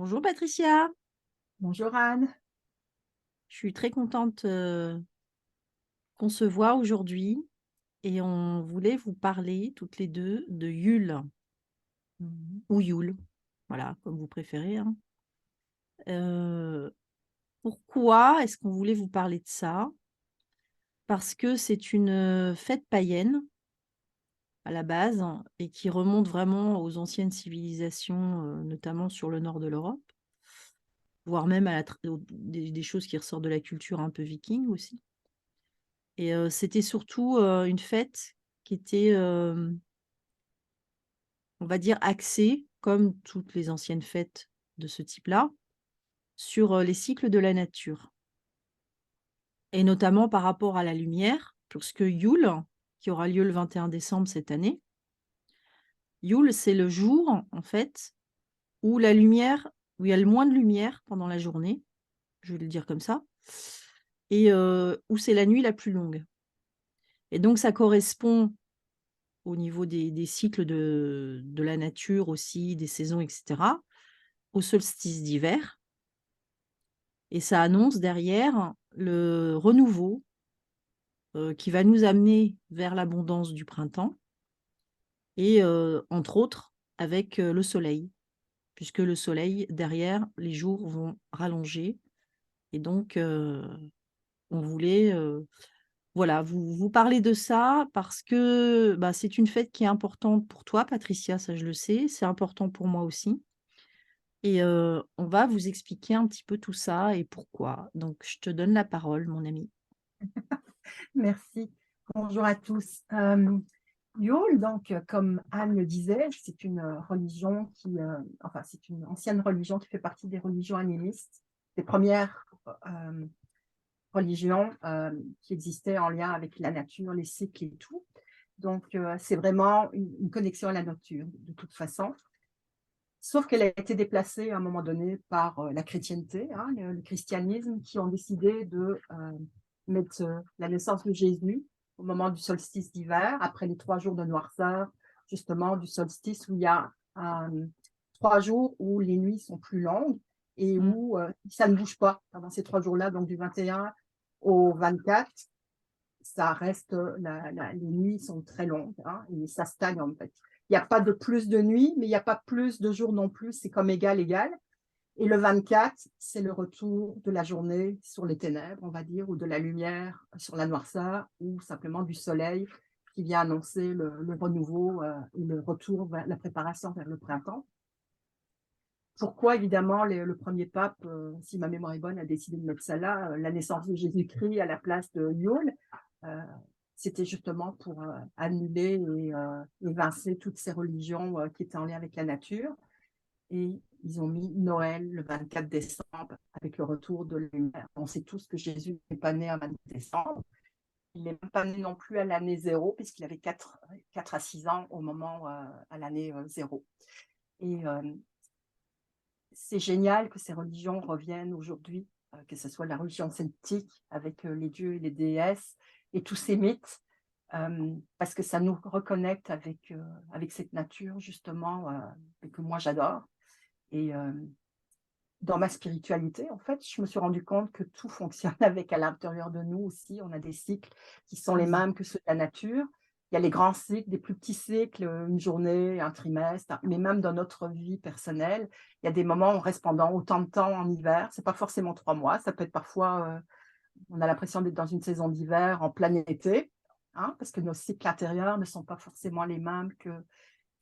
Bonjour Patricia, Bonjour Anne. je suis très contente qu'on se voit aujourd'hui et on voulait vous parler toutes les deux de Yule Mhm. ou Yule, voilà, comme vous préférez, hein. Euh, Pourquoi est-ce qu'on voulait vous parler de ça? Parce que c'est une fête païenne à la base et qui remonte vraiment aux anciennes civilisations, notamment sur le nord de l'Europe, voire même à des choses qui ressortent de la culture un peu viking aussi. Et c'était surtout, une fête qui était, on va dire axée, comme toutes les anciennes fêtes de ce type-là, sur, les cycles de la nature et notamment par rapport à la lumière, puisque Yule, qui aura lieu le 21 décembre cette année, Yule, c'est le jour, en fait, où il y a le moins de lumière pendant la journée, je vais le dire comme ça, et où c'est la nuit la plus longue et donc ça correspond au niveau des cycles de la nature aussi, des saisons et cetera, au solstice d'hiver et ça annonce derrière le renouveau, qui va nous amener vers l'abondance du printemps et entre autres avec, le soleil. Puisque le soleil derrière, les jours vont rallonger et donc on voulait, voilà, vous parler de ça parce que, bah, c'est une fête qui est importante pour toi Patricia, ça je le sais, c'est important pour moi aussi. Et on va vous expliquer un petit peu tout ça et pourquoi. Donc je te donne la parole, mon amie. Merci. Bonjour à tous. Yule, donc, comme Anne le disait, c'est une religion enfin, c'est une ancienne religion qui fait partie des religions animistes, des premières religions qui existaient en lien avec la nature, les cycles et tout. Donc, c'est vraiment une connexion à la nature, de toute façon. Sauf qu'elle a été déplacée à un moment donné par la chrétienté, hein, le christianisme, qui ont décidé de mettre la naissance de Jésus au moment du solstice d'hiver, après les 3 jours de noirceur, justement du solstice où il y a 3 jours où les nuits sont plus longues et Mmh. où ça ne bouge pas pendant ces 3 jours-là, donc du 21 au 24, ça reste, les nuits sont très longues, hein, et ça stagne en fait. Il n'y a pas de plus de nuit, mais il n'y a pas plus de jours non plus, c'est comme égal, égal. Et le 24, c'est le retour de la journée sur les ténèbres, on va dire, ou de la lumière sur la noirceur, ou simplement du soleil qui vient annoncer le renouveau et le retour vers la préparation vers le printemps. Pourquoi, évidemment, le premier pape, si ma mémoire est bonne, a décidé de mettre ça là, la naissance de Jésus-Christ à la place de Yule, euh, c'était justement pour annuler et évincer toutes ces religions qui étaient en lien avec la nature. Et ils ont mis Noël le 24 décembre avec le retour de la lumière. On sait tous que Jésus n'est pas né à 24 décembre. Il n'est même pas né non plus à l'année zéro, puisqu'il avait 4 à 6 ans au moment, à l'année zéro. Et c'est génial que ces religions reviennent aujourd'hui, que ce soit la religion celtique avec les dieux et les déesses et tous ces mythes, parce que ça nous reconnecte avec cette nature, justement, que moi j'adore. Et dans ma spiritualité, en fait, je me suis rendu compte que tout fonctionne avec à l'intérieur de nous aussi. On a des cycles qui sont les Mmh. mêmes que ceux de la nature. Il y a les grands cycles, des plus petits cycles, une journée, un trimestre, mais même dans notre vie personnelle, il y a des moments où on reste pendant autant de temps en hiver. C'est pas forcément 3 mois, ça peut être parfois, on a l'impression d'être dans une saison d'hiver en plein été, hein, parce que nos cycles intérieurs ne sont pas forcément les mêmes que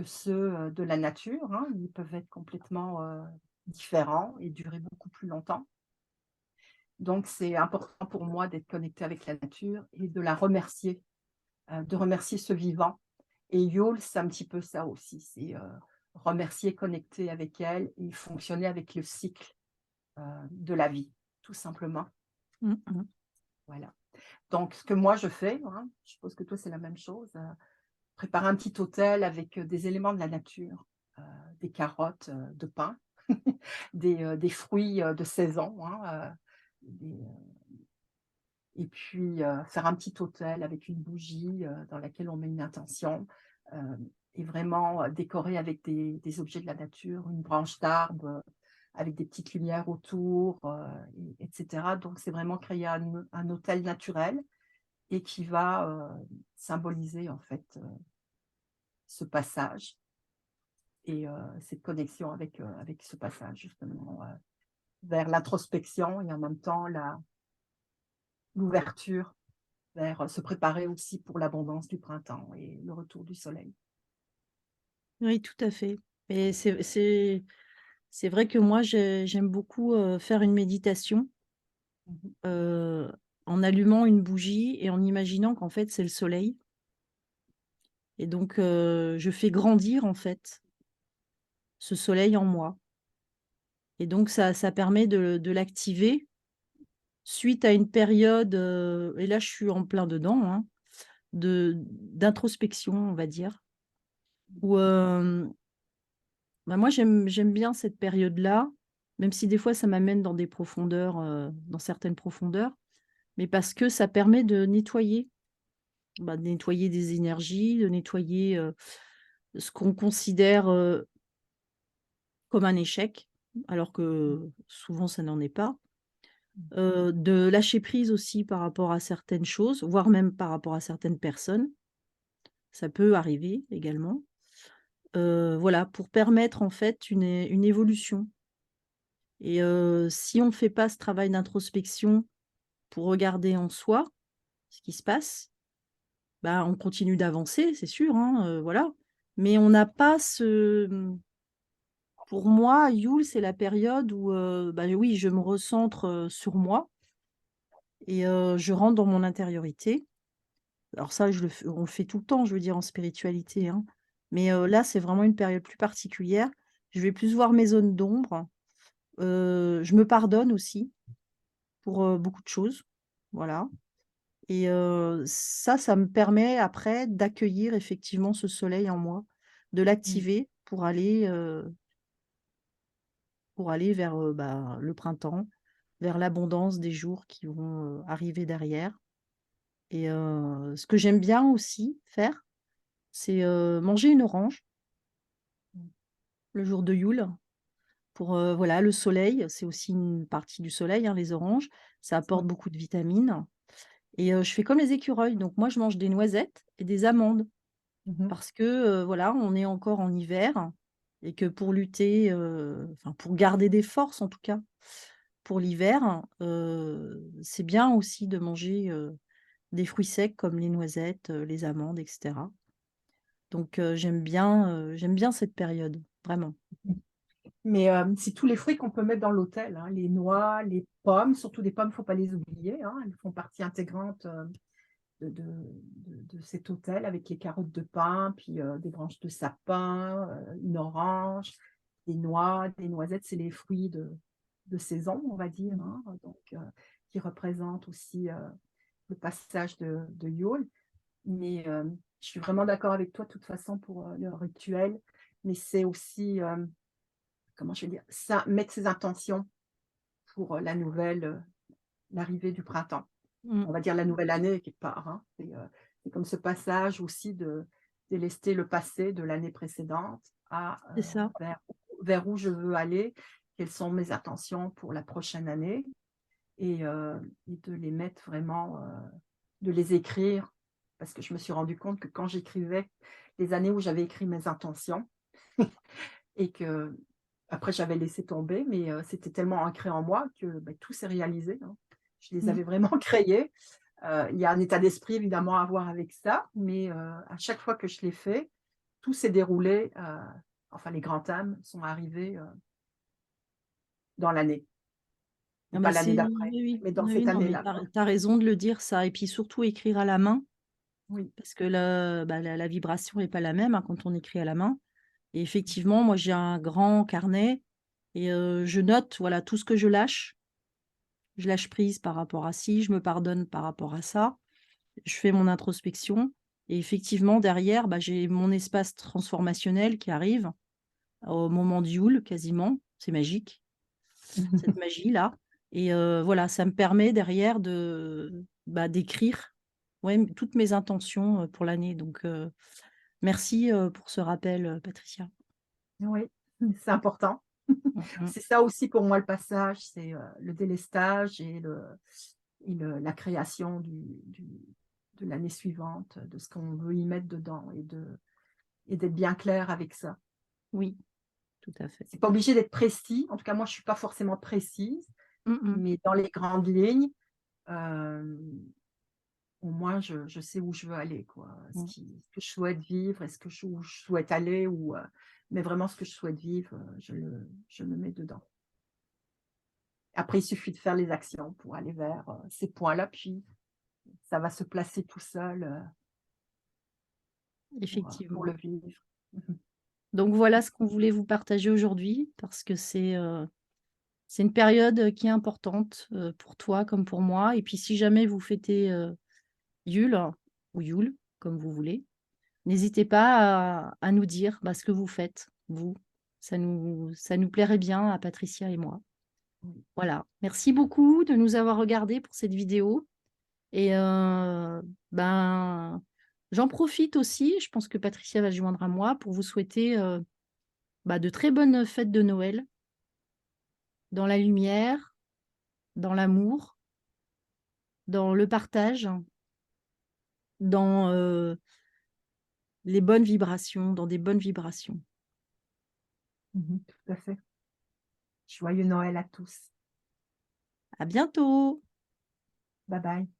ceux de la nature, hein. Ils peuvent être complètement différents et durer beaucoup plus longtemps. Donc, c'est important pour moi d'être connectée avec la nature et de la remercier, de remercier ce vivant. Et Yule, c'est un petit peu ça aussi, c'est remercier, connecter avec elle et fonctionner avec le cycle de la vie, tout simplement. Mmh mh. Voilà. Donc, ce que moi je fais, hein, je suppose que toi c'est la même chose, préparer un petit autel avec des éléments de la nature, des carottes, de pin, des fruits de saison, hein, et puis faire un petit autel avec une bougie dans laquelle on met une intention, et vraiment décorer avec des objets de la nature, une branche d'arbre avec des petites lumières autour, etc. Donc c'est vraiment créer un hôtel naturel et qui va, symboliser en fait, ce passage et cette connexion avec ce passage justement, vers l'introspection et en même temps l'ouverture vers, se préparer aussi pour l'abondance du printemps et le retour du soleil. Oui, tout à fait. Et c'est vrai que moi, j'aime beaucoup, faire une méditation, Mmh. heu, en allumant une bougie et en imaginant qu'en fait, c'est le soleil et donc je fais grandir, en fait, ce soleil en moi et donc ça permet de l'activer suite à une période, et là, je suis en plein dedans, hein, d'introspection, on va dire, où, bah, moi, j'aime bien cette période-là, même si des fois ça m'amène dans des profondeurs, dans certaines profondeurs, mais parce que ça permet de nettoyer, bah, de nettoyer des énergies, de nettoyer, ce qu'on considère, comme un échec, alors que souvent ça n'en est pas. De lâcher prise aussi par rapport à certaines choses, voire même par rapport à certaines personnes, ça peut arriver également. Voilà, pour permettre en fait une évolution et si on ne fait pas ce travail d'introspection pour regarder en soi ce qui se passe, bah, on continue d'avancer, c'est sûr, hein, voilà. Mais on n'a pas pour moi, Yule, c'est la période où, bah, oui, je me recentre, sur moi et je rentre dans mon intériorité. Alors ça, on le fait tout le temps, je veux dire, en spiritualité, hein. Mais là, c'est vraiment une période plus particulière. Je vais plus voir mes zones d'ombre. Je me pardonne aussi pour, beaucoup de choses, voilà. Et ça me permet après d'accueillir effectivement ce soleil en moi, de Mmh. l'activer pour aller vers, bah, le printemps, vers l'abondance des jours qui vont, arriver derrière. Et ce que j'aime bien aussi faire, c'est, manger une orange le jour de Yule pour, voilà, le soleil, c'est aussi une partie du soleil, hein, les oranges. Ça apporte Ouais. beaucoup de vitamines et je fais comme les écureuils, donc moi je mange des noisettes et des amandes. Mmh. Parce que, voilà, on est encore en hiver et que pour lutter, enfin pour garder des forces en tout cas, pour l'hiver, c'est bien aussi de manger, des fruits secs comme les noisettes, les amandes et cetera. Donc j'aime bien cette période, vraiment. Mais c'est tous les fruits qu'on peut mettre dans l'hôtel, hein, les noix, les pommes, surtout les pommes, il ne faut pas les oublier, hein, elles font partie intégrante, de cet hôtel avec les carottes de pin, puis, des branches de sapin, une orange, des noix, des noisettes, c'est les fruits de saison, on va dire, Mmh. hein, donc qui représentent aussi, le passage de Yule. Mais je suis vraiment d'accord avec toi de toute façon pour, le rituel, mais c'est aussi, comment je vais dire? Ça mettre ses intentions pour, l'arrivée du printemps. Mmh. On va dire la nouvelle année quelque part, hein. C'est comme ce passage aussi de délester le passé de l'année précédente à, C'est ça. vers où je veux aller, quelles sont mes intentions pour la prochaine année et de les mettre vraiment, de les écrire. Parce que je me suis rendu compte que quand j'écrivais les années où j'avais écrit mes intentions et que après j'avais laissé tomber, mais c'était tellement ancré en moi que, bah, tout s'est réalisé, hein. Je les Mmh. avais vraiment créés. Il y a un état d'esprit évidemment à avoir avec ça, mais à chaque fois que je l'ai fait, tout s'est déroulé, enfin les grands thèmes sont arrivés, dans l'année, mais Ah pas bah, l'année oui, d'après, oui. mais dans Oui, cette non, mais année-là, tu quoi. as raison de le dire ça et puis surtout écrire à la main Oui. parce que la vibration est pas la même, hein, quand on écrit à la main et effectivement, moi, j'ai un grand carnet et je note, voilà, tout ce que je lâche. Je lâche prise par rapport à ci, je me pardonne par rapport à ça. Je fais mon introspection et effectivement derrière, bah, j'ai mon espace transformationnel qui arrive au moment du Yule quasiment. C'est magique, cette magie-là et voilà, ça me permet derrière bah, d'écrire, ouais, toutes mes intentions, pour l'année donc merci, pour ce rappel, Patricia. Oui, c'est important. Mmh. C'est ça aussi pour moi le passage, c'est, le délestage la création de l'année suivante, de ce qu'on veut y mettre dedans et d'être bien clair avec ça. Oui, tout à fait. C'est pas obligé d'être précis, en tout cas moi je suis pas forcément précise, Mmh. mais dans les grandes lignes, hem, au moins je sais où je veux aller quoi. Mmh. Ce que je souhaite vivre, est-ce que où je souhaite aller mais vraiment ce que je souhaite vivre, je le mets dedans. Après il suffit de faire les actions pour aller vers, ces points-là, puis ça va se placer tout seul, pour Effectivement. le vivre. Mmh. Donc voilà ce qu'on voulait vous partager aujourd'hui parce que c'est une période, qui est importante, pour toi comme pour moi et puis si jamais vous fêtez, Yule ou Yule, comme vous voulez, n'hésitez pas à nous dire, bah, ce que vous faites, vous. Ça nous plairait bien à Patricia et moi. Oui. Voilà. Merci beaucoup de nous avoir regardés pour cette vidéo et ben, j'en profite aussi, je pense que Patricia va se joindre à moi pour vous souhaiter, bah, de très bonnes fêtes de Noël, dans la lumière, dans l'amour, dans le partage, dans, les bonnes vibrations, dans des bonnes vibrations. Mmh. Tout à fait. Joyeux Noël à tous. À bientôt! Bye bye.